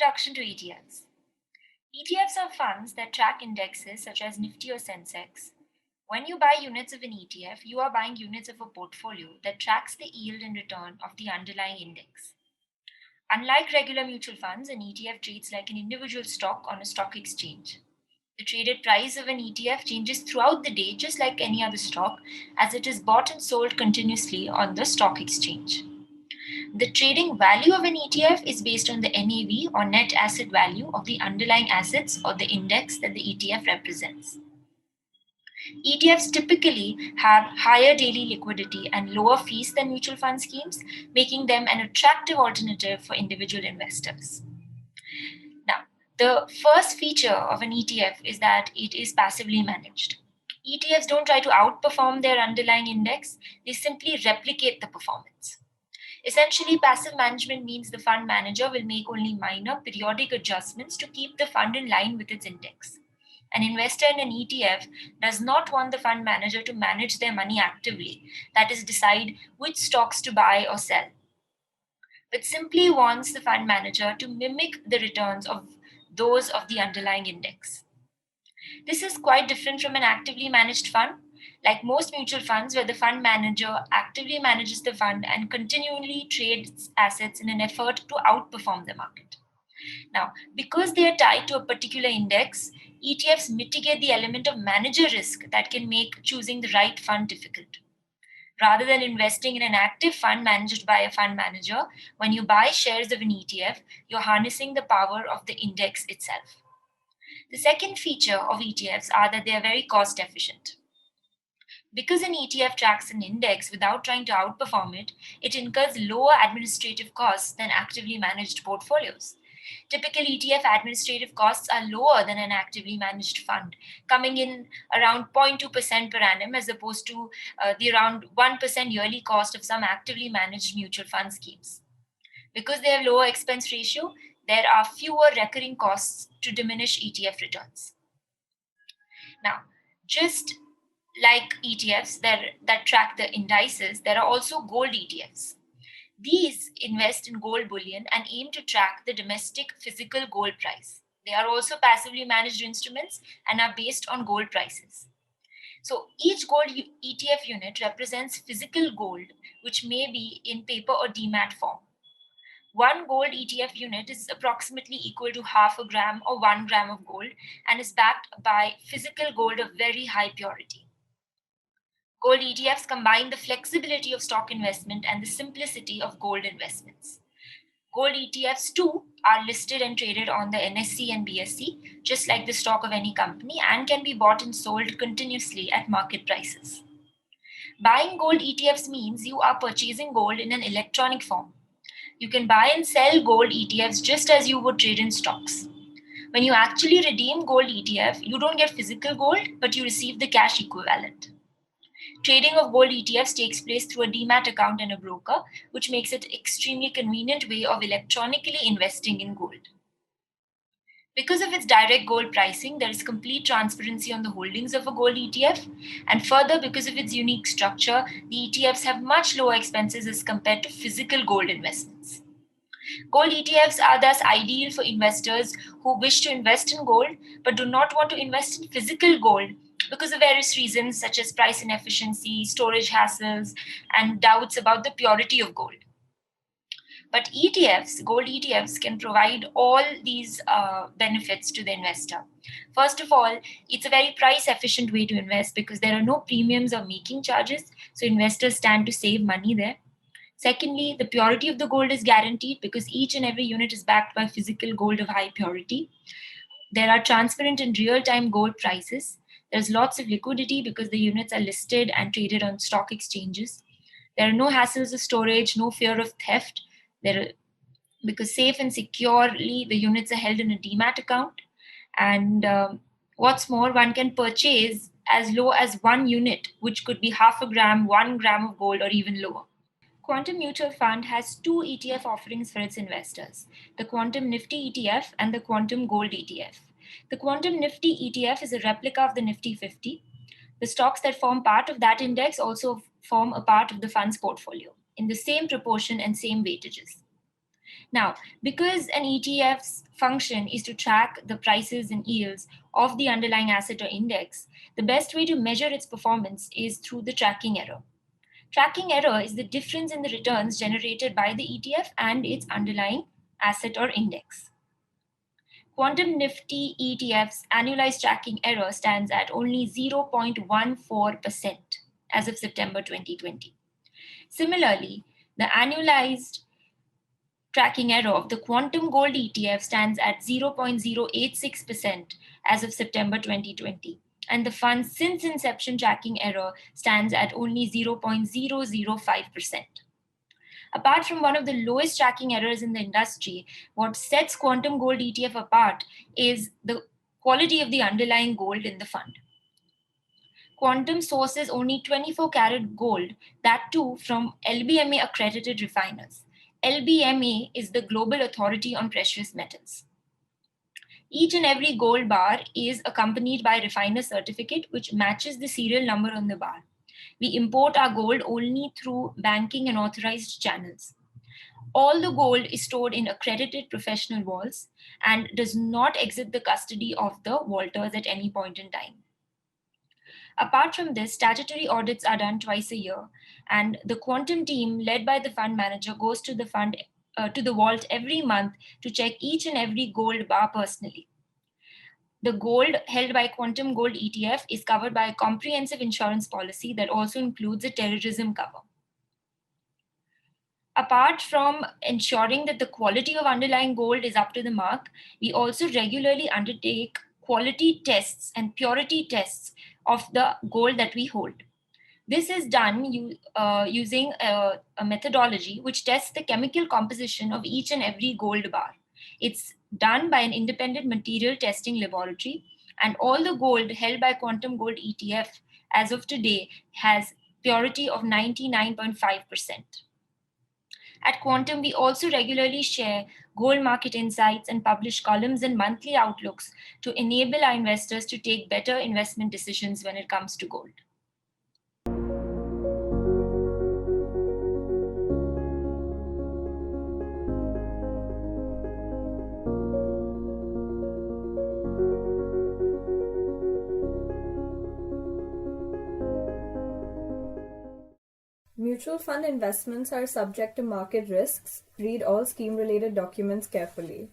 Introduction to ETFs. ETFs are funds that track indexes such as Nifty or Sensex. When you buy units of an ETF, you are buying units of a portfolio that tracks the yield and return of the underlying index. Unlike regular mutual funds, an ETF trades like an individual stock on a stock exchange. The traded price of an ETF changes throughout the day just like any other stock, as it is bought and sold continuously on the stock exchange. The trading value of an ETF is based on the NAV or net asset value of the underlying assets or the index that the ETF represents. ETFs typically have higher daily liquidity and lower fees than mutual fund schemes, making them an attractive alternative for individual investors. Now, the first feature of an ETF is that it is passively managed. ETFs don't try to outperform their underlying index, they simply replicate the performance. Essentially, passive management means the fund manager will make only minor periodic adjustments to keep the fund in line with its index. An investor in an ETF does not want the fund manager to manage their money actively, that is, decide which stocks to buy or sell, but simply wants the fund manager to mimic the returns of those of the underlying index. This is quite different from an actively managed fund. Like most mutual funds, where the fund manager actively manages the fund and continually trades assets in an effort to outperform the market. Now, because they are tied to a particular index, ETFs mitigate the element of manager risk that can make choosing the right fund difficult. Rather than investing in an active fund managed by a fund manager, when you buy shares of an ETF, you're harnessing the power of the index itself. The second feature of ETFs are that they are very cost efficient. Because an ETF tracks an index without trying to outperform it, it incurs lower administrative costs than actively managed portfolios. Typical ETF administrative costs are lower than an actively managed fund, coming in around 0.2% per annum as opposed to the around 1% yearly cost of some actively managed mutual fund schemes. Because they have lower expense ratio, there are fewer recurring costs to diminish ETF returns. Now, just like ETFs that track the indices, there are also gold ETFs. These invest in gold bullion and aim to track the domestic physical gold price. They are also passively managed instruments and are based on gold prices. So each gold ETF unit represents physical gold, which may be in paper or demat form. One gold ETF unit is approximately equal to half a gram or 1 gram of gold and is backed by physical gold of very high purity. Gold ETFs combine the flexibility of stock investment and the simplicity of gold investments. Gold ETFs too are listed and traded on the NSE and BSE, just like the stock of any company, and can be bought and sold continuously at market prices. Buying gold ETFs means you are purchasing gold in an electronic form. You can buy and sell gold ETFs just as you would trade in stocks. When you actually redeem gold ETF, you don't get physical gold, but you receive the cash equivalent. Trading of gold ETFs takes place through a demat account and a broker, which makes it an extremely convenient way of electronically investing in gold. Because of its direct gold pricing, there is complete transparency on the holdings of a gold ETF. And further, because of its unique structure, the ETFs have much lower expenses as compared to physical gold investments. Gold ETFs are thus ideal for investors who wish to invest in gold but do not want to invest in physical gold because of various reasons such as price inefficiency, storage hassles, and doubts about the purity of gold. But ETFs, gold ETFs, can provide all these benefits to the investor. First of all, it's a very price efficient way to invest because there are no premiums or making charges, so investors stand to save money there. Secondly, the purity of the gold is guaranteed because each and every unit is backed by physical gold of high purity. There are transparent and real-time gold prices. There's lots of liquidity because the units are listed and traded on stock exchanges. There are no hassles of storage, no fear of theft. Because safe and securely the units are held in a demat account. And what's more, one can purchase as low as 1 unit, which could be half a gram, 1 gram of gold, or even lower. Quantum Mutual Fund has two ETF offerings for its investors, the Quantum Nifty ETF and the Quantum Gold ETF. The Quantum Nifty ETF is a replica of the Nifty 50. The stocks that form part of that index also form a part of the fund's portfolio in the same proportion and same weightages. Now, because an ETF's function is to track the prices and yields of the underlying asset or index, the best way to measure its performance is through the tracking error. Tracking error is the difference in the returns generated by the ETF and its underlying asset or index. Quantum Nifty ETF's annualized tracking error stands at only 0.14% as of September 2020. Similarly, the annualized tracking error of the Quantum Gold ETF stands at 0.086% as of September 2020, and the fund's since inception tracking error stands at only 0.005%. Apart from one of the lowest tracking errors in the industry, what sets Quantum Gold ETF apart is the quality of the underlying gold in the fund. Quantum sources only 24 karat gold, that too from LBMA accredited refiners. LBMA is the global authority on precious metals. Each and every gold bar is accompanied by a refiner certificate which matches the serial number on the bar. We import our gold only through banking and authorized channels. All the gold is stored in accredited professional vaults and does not exit the custody of the vaulters at any point in time. Apart from this, statutory audits are done twice a year, and the quantum team, led by the fund manager, goes to the vault every month to check each and every gold bar personally. The gold held by Quantum Gold ETF is covered by a comprehensive insurance policy that also includes a terrorism cover. Apart from ensuring that the quality of underlying gold is up to the mark, we also regularly undertake quality tests and purity tests of the gold that we hold. This is done using a methodology which tests the chemical composition of each and every gold bar. It's done by an independent material testing laboratory, and all the gold held by Quantum Gold ETF as of today has purity of 99.5%. At Quantum, we also regularly share gold market insights and publish columns and monthly outlooks to enable our investors to take better investment decisions when it comes to gold. Mutual fund investments are subject to market risks. Read all scheme-related documents carefully.